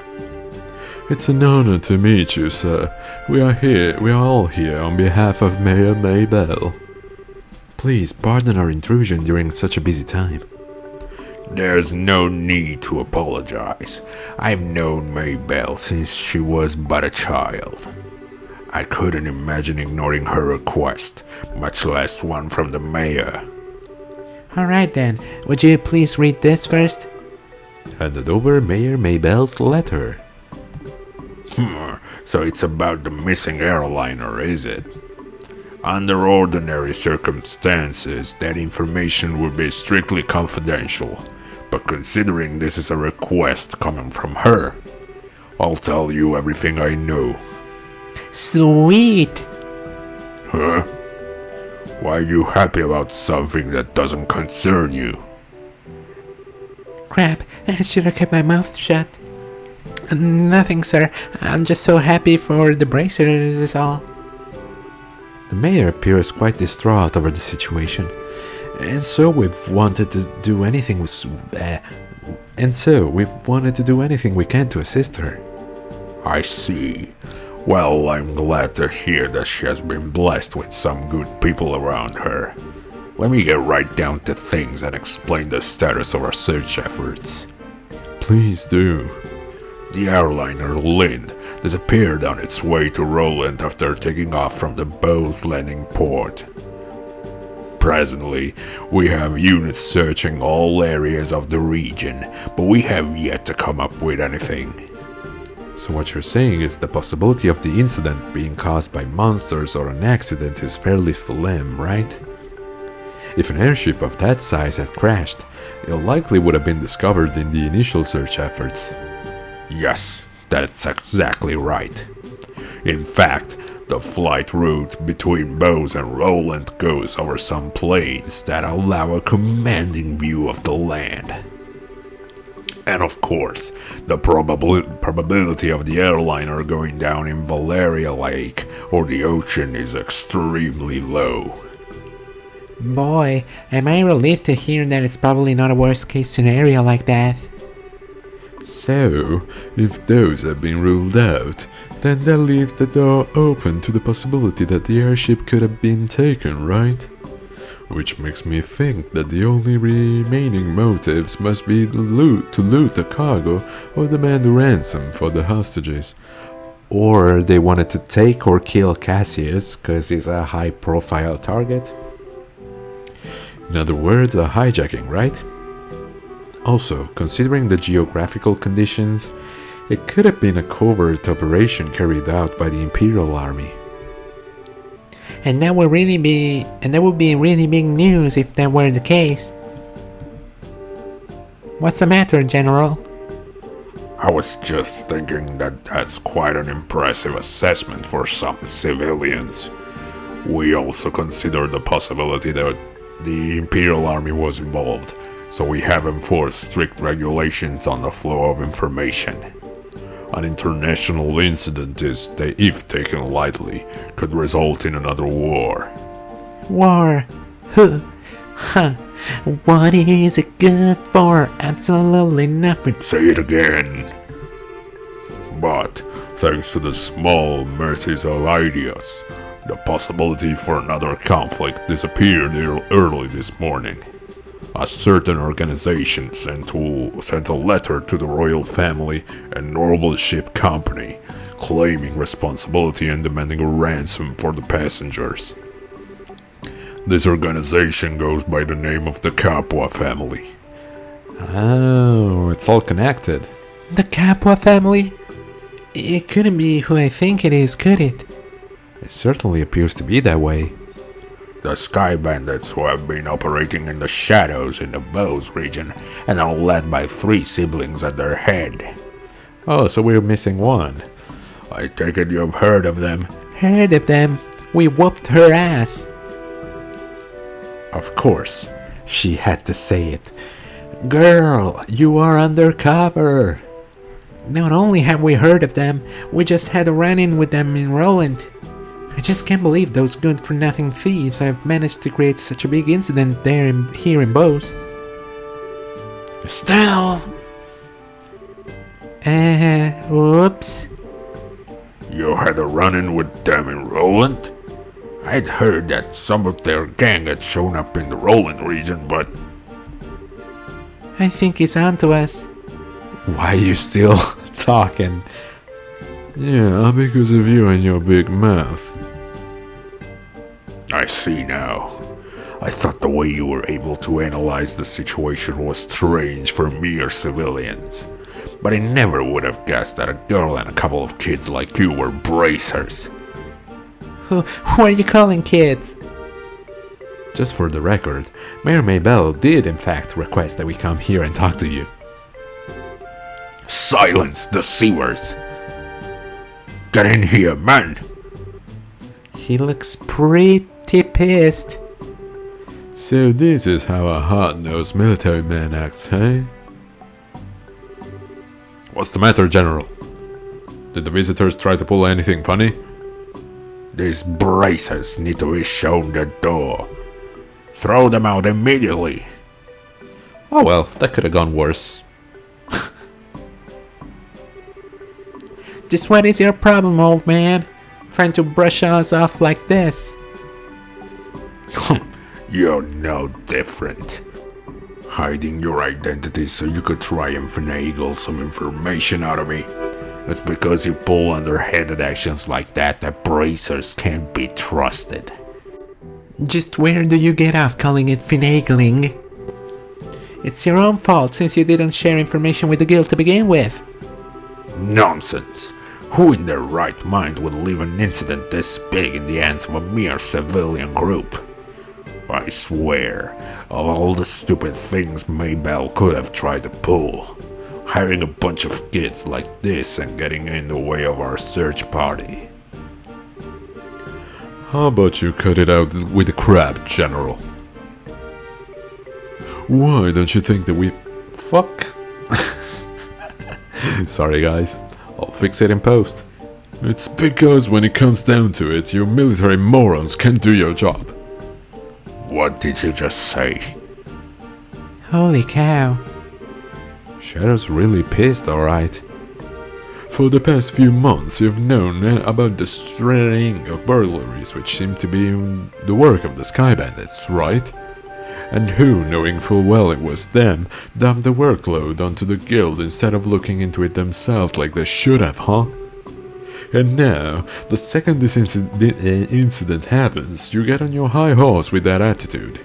It's an honor to meet you, sir. We are all here on behalf of Mayor Maybell. Please pardon our intrusion during such a busy time. There's no need to apologize. I've known Maybell since she was but a child. I couldn't imagine ignoring her request, much less one from the mayor. Alright then, would you please read this first? Handed over Mayor Maybell's letter. So it's about the missing airliner, is it? Under ordinary circumstances, that information would be strictly confidential. But considering this is a request coming from her, I'll tell you everything I know. Sweet! Huh? Why are you happy about something that doesn't concern you? Crap, I should have kept my mouth shut. Nothing, sir. I'm just so happy for the bracers is all. The mayor appears quite distraught over the situation, and so we've wanted to do anything we can to assist her. I see. Well, I'm glad to hear that she has been blessed with some good people around her. Let me get right down to things and explain the status of our search efforts. Please do. The airliner Lind disappeared on its way to Roland after taking off from the Bowes landing port. Presently, we have units searching all areas of the region, but we have yet to come up with anything. So what you're saying is the possibility of the incident being caused by monsters or an accident is fairly slim, right? If an airship of that size had crashed, it likely would have been discovered in the initial search efforts. Yes, that's exactly right. In fact, the flight route between Bowes and Roland goes over some plains that allow a commanding view of the land. And of course, the probability of the airliner going down in Valeria Lake or the ocean is extremely low. Boy, am I relieved to hear that it's probably not a worst case scenario like that. So, if those have been ruled out, then that leaves the door open to the possibility that the airship could have been taken, right? Which makes me think that the only remaining motives must be to loot the cargo or demand a ransom for the hostages. Or they wanted to take or kill Cassius because he's a high-profile target. In other words, a hijacking, right? Also, considering the geographical conditions, it could have been a covert operation carried out by the Imperial Army. And that would be really big news if that were the case. What's the matter, General? I was just thinking that that's quite an impressive assessment for some civilians. We also consider the possibility that the Imperial Army was involved, so we have enforced strict regulations on the flow of information. An international incident is, if taken lightly, could result in another war. War? Huh? Huh? What is it good for? Absolutely nothing. Say it again. But, thanks to the small mercies of ideas, the possibility for another conflict disappeared early this morning. A certain organization sent a letter to the royal family and Normal Ship Company, claiming responsibility and demanding a ransom for the passengers. This organization goes by the name of the Capua family. Oh, it's all connected. The Capua family? It couldn't be who I think it is, could it? It certainly appears to be that way. The Sky Bandits, who have been operating in the shadows in the Bose region and are led by 3 siblings at their head. Oh, so we're missing one. I take it you've heard of them. Heard of them? We whooped her ass. Of course, she had to say it. Girl, you are undercover. Not only have we heard of them, we just had a run-in with them in Roland. I just can't believe those good-for-nothing thieves have managed to create such a big incident here in Bose. Estelle! Whoops. You had a run-in with them in Roland? I'd heard that some of their gang had shown up in the Roland region, but... I think it's onto us. Why are you still talking? Yeah, because of you and your big mouth. I see now. I thought the way you were able to analyze the situation was strange for mere civilians. But I never would have guessed that a girl and a couple of kids like you were bracers. Who are you calling kids? Just for the record, Mayor Maybell did in fact request that we come here and talk to you. Silence, deceivers! Get in here, man! He looks pretty pissed. So this is how a hot-nosed military man acts, hey? What's the matter, General? Did the visitors try to pull anything funny? These bracers need to be shown the door. Throw them out immediately. Oh well, that could have gone worse. Just what is your problem, old man? Trying to brush us off like this? You're no different. Hiding your identity so you could try and finagle some information out of me. It's because you pull underhanded actions like that bracers can't be trusted. Just where do you get off calling it finagling? It's your own fault since you didn't share information with the guild to begin with. Nonsense! Who in their right mind would leave an incident this big in the hands of a mere civilian group? I swear, of all the stupid things Maybell could have tried to pull, hiring a bunch of kids like this and getting in the way of our search party. How about you cut it out with the crap, General? Why don't you think that we... Fuck. Sorry guys, I'll fix it in post. It's because when it comes down to it, you military morons can't do your job. What did you just say? Holy cow. Shadow's really pissed, alright. For the past few months, you've known about the string of burglaries which seem to be the work of the Sky Bandits, right? And who, knowing full well it was them, dumped the workload onto the guild instead of looking into it themselves like they should have, huh? And now, the second this incident happens, you get on your high horse with that attitude.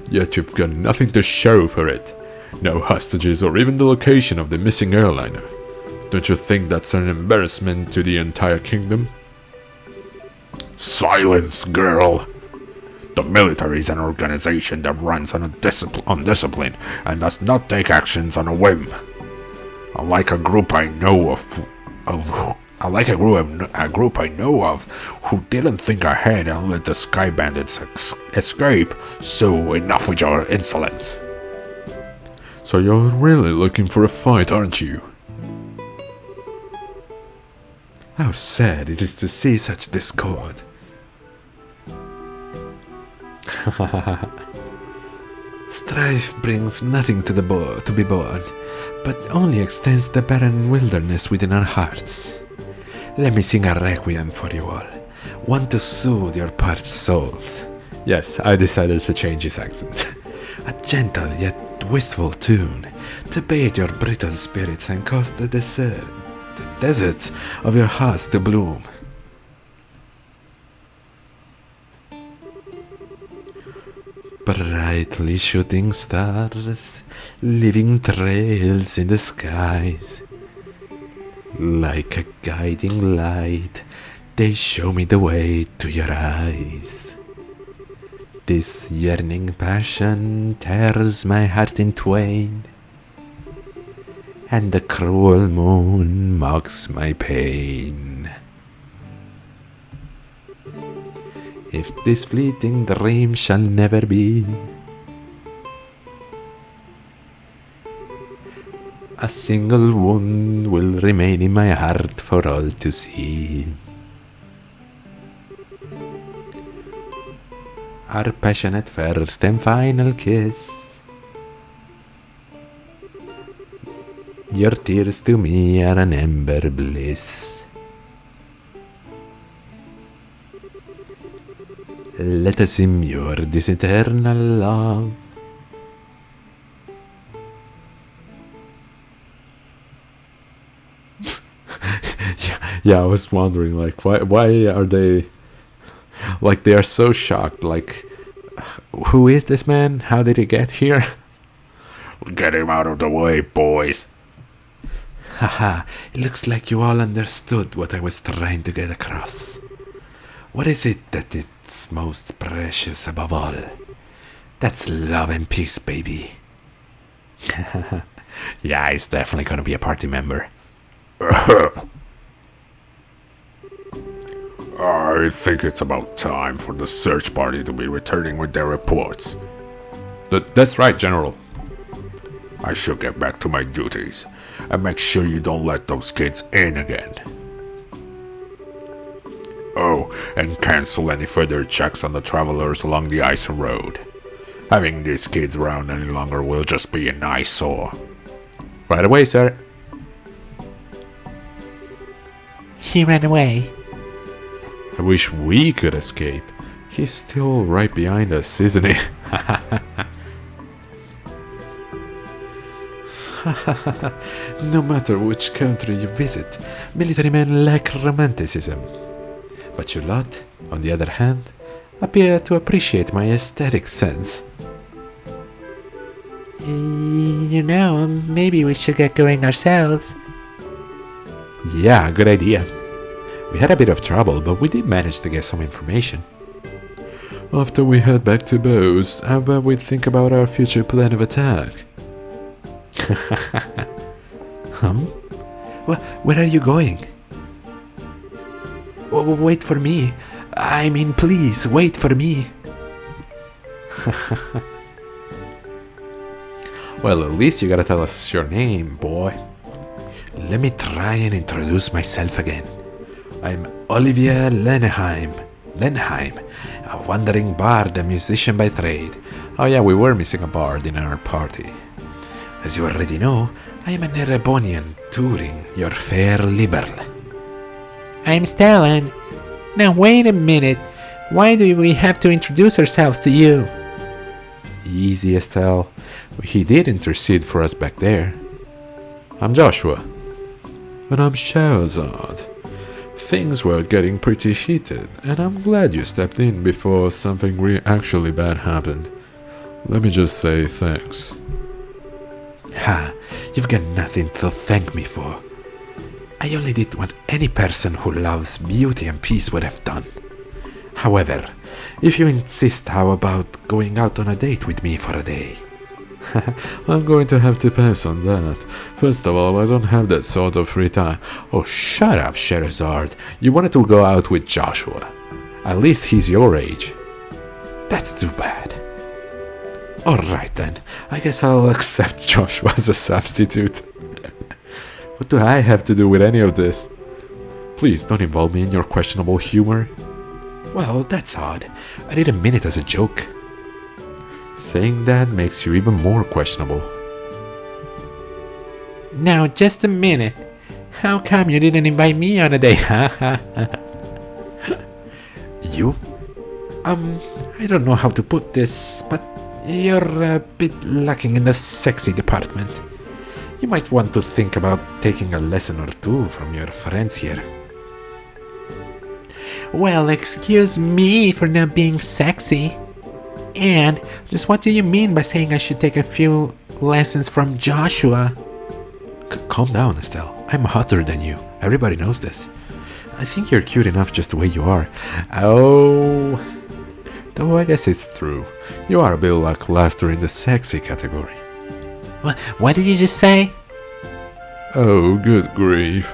Yet you've got nothing to show for it. No hostages or even the location of the missing airliner. Don't you think that's an embarrassment to the entire kingdom? Silence, girl! The military is an organization that runs on discipline and does not take actions on a whim. Unlike a group I know unlike a group I know of who didn't think ahead and let the Sky Bandits escape. So enough with your insolence. So you're really looking for a fight, aren't you? How sad it is to see such discord. Strife brings nothing to be born, but only extends the barren wilderness within our hearts. Let me sing a requiem for you all, one to soothe your parched souls. Yes, I decided to change his accent. A gentle yet wistful tune to bathe your brittle spirits and cause the deserts of your hearts to bloom. Brightly shooting stars, leaving trails in the skies. Like a guiding light, they show me the way to your eyes. This yearning passion tears my heart in twain, and the cruel moon mocks my pain. If this fleeting dream shall never be, a single wound will remain in my heart for all to see. Our passionate first and final kiss, your tears to me are an ember bliss. Let us immure this eternal love. Yeah, I was wondering, like, why are they, like, they are so shocked, like, who is this man? How did he get here? Get him out of the way, boys. Haha, it looks like you all understood what I was trying to get across. What is it that it's most precious above all? That's love and peace, baby. Yeah, he's definitely gonna be a party member. I think it's about time for the search party to be returning with their reports. That's right, General. I shall get back to my duties and make sure you don't let those kids in again. Oh, and cancel any further checks on the travelers along the ice road. Having these kids around any longer will just be an eyesore. Right away, sir. He ran away. I wish we could escape. He's still right behind us, isn't he? No matter which country you visit, military men lack romanticism. But you lot, on the other hand, appear to appreciate my aesthetic sense. You know, maybe we should get going ourselves. Yeah, good idea. We had a bit of trouble, but we did manage to get some information. After we head back to Bose, how about we think about our future plan of attack? Where are you going? Wait for me. I mean, please, wait for me. Well, at least you gotta tell us your name, boy. Let me try and introduce myself again. I'm Olivier Lenheim, a wandering bard and musician by trade. Oh yeah, we were missing a bard in our party. As you already know, I am an Erebonian touring your fair liberal. I'm Estelle and... Now wait a minute. Why do we have to introduce ourselves to you? Easy, Estelle. He did intercede for us back there. I'm Joshua. And I'm Shahrazad. Things were getting pretty heated, and I'm glad you stepped in before something actually bad happened. Let me just say thanks. Ha, you've got nothing to thank me for. I only did what any person who loves beauty and peace would have done. However, if you insist, how about going out on a date with me for a day? I'm going to have to pass on that. First of all, I don't have that sort of free time. Oh, shut up, Sherazard. You wanted to go out with Joshua. At least he's your age. That's too bad. Alright then, I guess I'll accept Joshua as a substitute. What do I have to do with any of this? Please don't involve me in your questionable humor. Well, that's odd. I didn't mean it as a joke. Saying that makes you even more questionable. Now, just a minute. How come you didn't invite me on a date? You? I don't know how to put this, but you're a bit lacking in the sexy department. You might want to think about taking a lesson or two from your friends here. Well, excuse me for not being sexy. And just what do you mean by saying I should take a few lessons from Joshua? Calm down, Estelle. I'm hotter than you. Everybody knows this. I think you're cute enough just the way you are. Oh, though I guess it's true. You are a bit lackluster in the sexy category. What did you just say? Oh, good grief.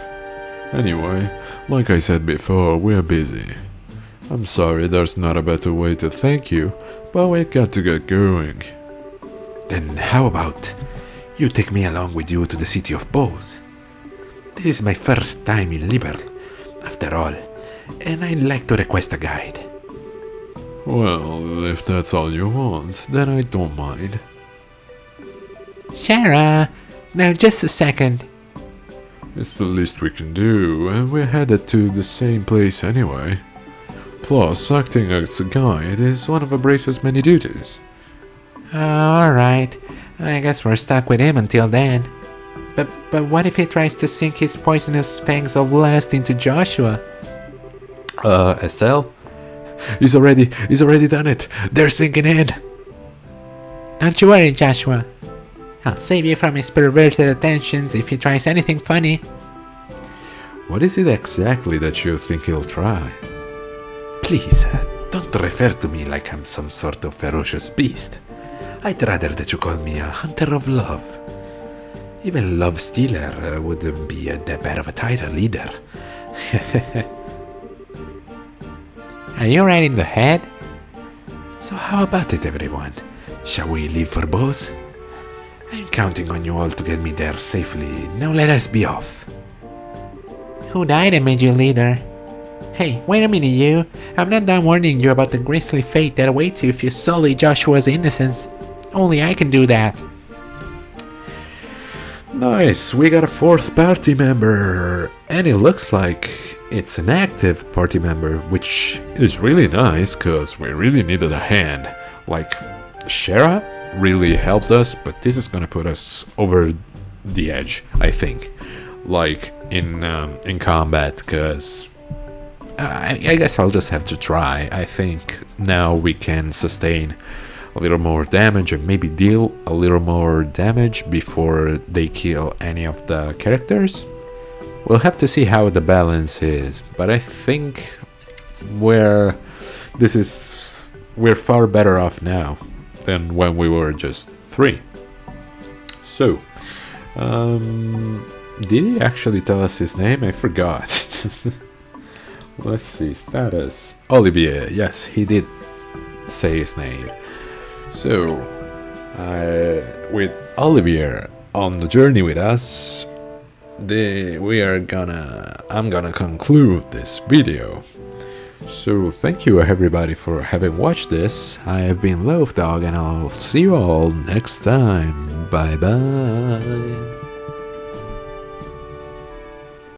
Anyway, like I said before, we're busy. I'm sorry there's not a better way to thank you, but we got to get going. Then how about you take me along with you to the city of Bows? This is my first time in Liberl, after all, and I'd like to request a guide. Well, if that's all you want, then I don't mind. Shara, now just a second. It's the least we can do, and we're headed to the same place anyway. Plus, acting as a guide is one of Abracer's many duties. Alright, I guess we're stuck with him until then. But what if he tries to sink his poisonous fangs of lust into Joshua? Estelle? He's already done it. They're sinking in. Don't you worry, Joshua. I'll save you from his perverted attentions if he tries anything funny. What is it exactly that you think he'll try? Please, don't refer to me like I'm some sort of ferocious beast. I'd rather that you call me a hunter of love. Even love stealer would be a better of a title either. Are you right in the head? So how about it, everyone? Shall we leave for Bose? I'm counting on you all to get me there safely. Now let us be off. Who died and made you leader? Hey, wait a minute, you. I'm not done warning you about the grisly fate that awaits you if you sully Joshua's innocence. Only I can do that. Nice, we got a fourth party member. And it looks like it's an active party member, which It's really nice, cause we really needed a hand. like Shara really helped us, but this is gonna put us over the edge, I think. Like in combat, cause I guess I'll just have to try. I think now we can sustain a little more damage and maybe deal a little more damage before they kill any of the characters. We'll have to see how the balance is, but I think we're far better off now than when we were just 3. So, did he actually tell us his name? I forgot. Let's see, status. Olivier, yes, he did say his name. So, with Olivier on the journey with us, I'm gonna conclude this video. So thank you everybody for having watched this. I have been Loaf Dog and I'll see you all next time. Bye bye.